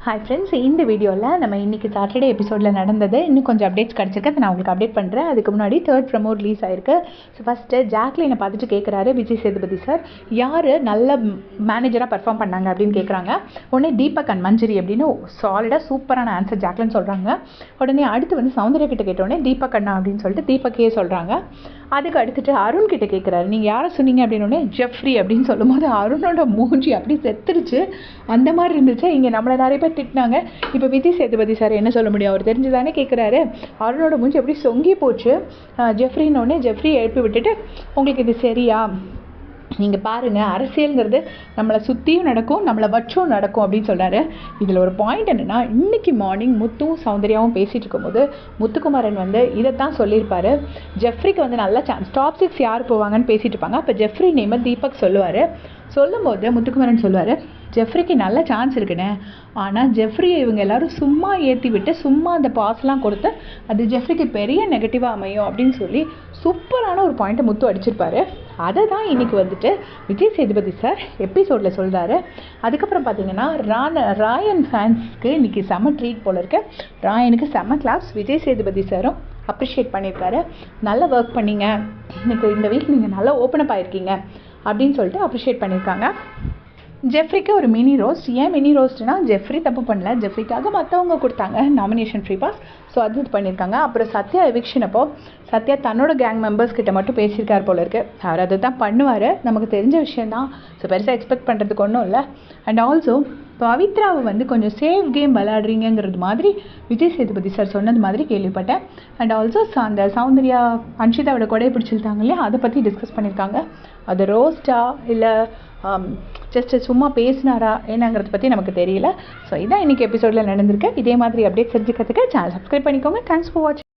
Hi friends, இந்த வீடியோவில் நம்ம இன்றைக்கி சாட்டர்டே எபிசோடில் நடந்தது இன்னும் கொஞ்சம் அப்டேட்ஸ் கிடச்சிருக்கு. அதை நான் உங்களுக்கு அப்டேட் பண்ணுறேன். அதுக்கு முன்னாடி தேர்ட் ப்ரமோ ரிலீஸ் ஆயிருக்கு. ஸோ ஃபஸ்ட்டு ஜாக்லினை பார்த்துட்டு கேட்குறாரு விஜய் சேதுபதி சார், யார் நல்ல மேனேஜராக பர்ஃபார்ம் பண்ணாங்க அப்படின்னு கேட்குறாங்க. உடனே தீபக் அண்ட் மஞ்சரி அப்படின்னு சாலிடாக சூப்பரான ஆன்சர் ஜாக்லின்னு சொல்கிறாங்க. உடனே அடுத்து வந்து சௌந்தர்யா கிட்ட கேட்டோடனே தீபக் அண்ணா அப்படின்னு சொல்லிட்டு தீபக்கே சொல்கிறாங்க. அதுக்கு அடுத்துட்டு அருண் கிட்ட கேட்குறாரு, நீங்கள் யாரை சொன்னீங்க அப்படின்னோடனே ஜெஃப்ரி அப்படின்னு சொல்லும் போது அருணோட மூஞ்சி அப்படி செத்துருச்சு. அந்த மாதிரி இருந்துச்சு. இங்கே நம்மளை நிறைய பேர் திட்டினாங்க. இப்போ விஜய் சேதுபதி சார் என்ன சொல்ல முடியும், அவர் தெரிஞ்சுதானே கேட்குறாரு. அருணோட மூஞ்சி எப்படி சொங்கி போச்சு. ஜெஃப்ரின்னொடனே ஜெஃப்ரியை எழுப்பி விட்டுட்டு, உங்களுக்கு இது சரியா, நீங்கள் பாருங்கள், அரசியலுங்கிறது நம்மளை சுற்றியும் நடக்கும், நம்மளை வச்சும் நடக்கும் அப்படின்னு சொல்கிறாரு. இதில் ஒரு பாயிண்ட் என்னென்னா, இன்றைக்கி மார்னிங் முத்துவும் சௌந்தர்யாவும் பேசிகிட்டு இருக்கும்போது முத்துக்குமாரன் வந்து இதைத்தான் சொல்லியிருப்பார். ஜெஃப்ரிக்கு வந்து நல்ல சான்ஸ், டாப் 6 யார் போவாங்கன்னு பேசிகிட்டு இருப்பாங்க. அப்போ ஜெஃப்ரி நேமை தீபக் சொல்லுவார். சொல்லும்போது முத்துக்குமாரன் சொல்லுவார், ஜெஃப்ரிக்கு நல்ல சான்ஸ் இருக்குன்னு. ஆனால் ஜெஃப்ரியை இவங்க எல்லோரும் சும்மா ஏற்றி விட்டு சும்மா அந்த பாஸ்லாம் கொடுத்து அது ஜெஃப்ரிக்கு பெரிய நெகட்டிவாக அமையும் அப்படின்னு சொல்லி சூப்பரான ஒரு பாயிண்ட்டை முத்து அடிச்சிருப்பாரு. அதை தான் இன்றைக்கி வந்துட்டு விஜய் சேதுபதி சார் எபிசோடில் சொல்கிறாரு. அதுக்கப்புறம் பார்த்தீங்கன்னா ராயன் ஃபேன்ஸ்க்கு இன்றைக்கி செம்ம ட்ரீட் போல இருக்கு. ராயனுக்கு செம்ம கிளாஸ். விஜய் சேதுபதி சாரும் அப்ரிஷியேட் பண்ணியிருக்காரு. நல்ல ஒர்க் பண்ணிங்க, இன்னைக்கு இந்த வீக் நீங்கள் நல்லா ஓப்பன் அப் ஆகிருக்கீங்க அப்படின்னு சொல்லிட்டு அப்ரிஷியேட் பண்ணியிருக்காங்க. ஜெஃப்ரிக்கு ஒரு மினி ரோஸ்ட். ஏன் மினி ரோஸ்ட்னா, ஜெஃப்ரி தப்பு பண்ணல, ஜெஃப்ரிக்காக மற்றவங்க கொடுத்தாங்க நாமினேஷன் ஃப்ரீ பாஸ். ஸோ அது இது பண்ணியிருக்காங்க. அப்புறம் சத்யா எவிக்ஷன் அப்போ சத்யா தன்னோட கேங் மெம்பர்ஸ் கிட்ட மட்டும் பேசியிருக்கார் போல இருக்கு. அவர் அதை தான் பண்ணுவார், நமக்கு தெரிஞ்ச விஷயந்தான். ஸோ பெருசாக எக்ஸ்பெக்ட் பண்ணுறதுக்கு ஒன்றும் இல்லை. அண்ட் ஆல்சோ பவித்ராவை வந்து கொஞ்சம் சேஃப் கேம் விளையாடுறீங்கிறது மாதிரி விஜய் சேதுபதி சார் சொன்னது மாதிரி கேள்விப்பட்டேன். அண்ட் ஆல்சோ அந்த சௌந்தர்யா அன்ஷிதாவோட கொடையை பிடிச்சிருந்தாங்க இல்லையா, அதை பற்றி டிஸ்கஸ் பண்ணியிருக்காங்க. அது ரோஸ்டா இல்லை ஜஸ்ட் சும்மா பேசினாரா என்னங்கிறத பற்றி நமக்கு தெரியல. ஸோ இதான் இன்றைக்கி எபிசோடில் நடந்திருக்கு. இதே மாதிரி அப்டேட் தெரிஞ்சுக்கிறதுக்கு சேனல் சப்ஸ்கிரைப் பண்ணிக்கோங்க. தேங்க்ஸ் ஃபார் வாட்சிங்.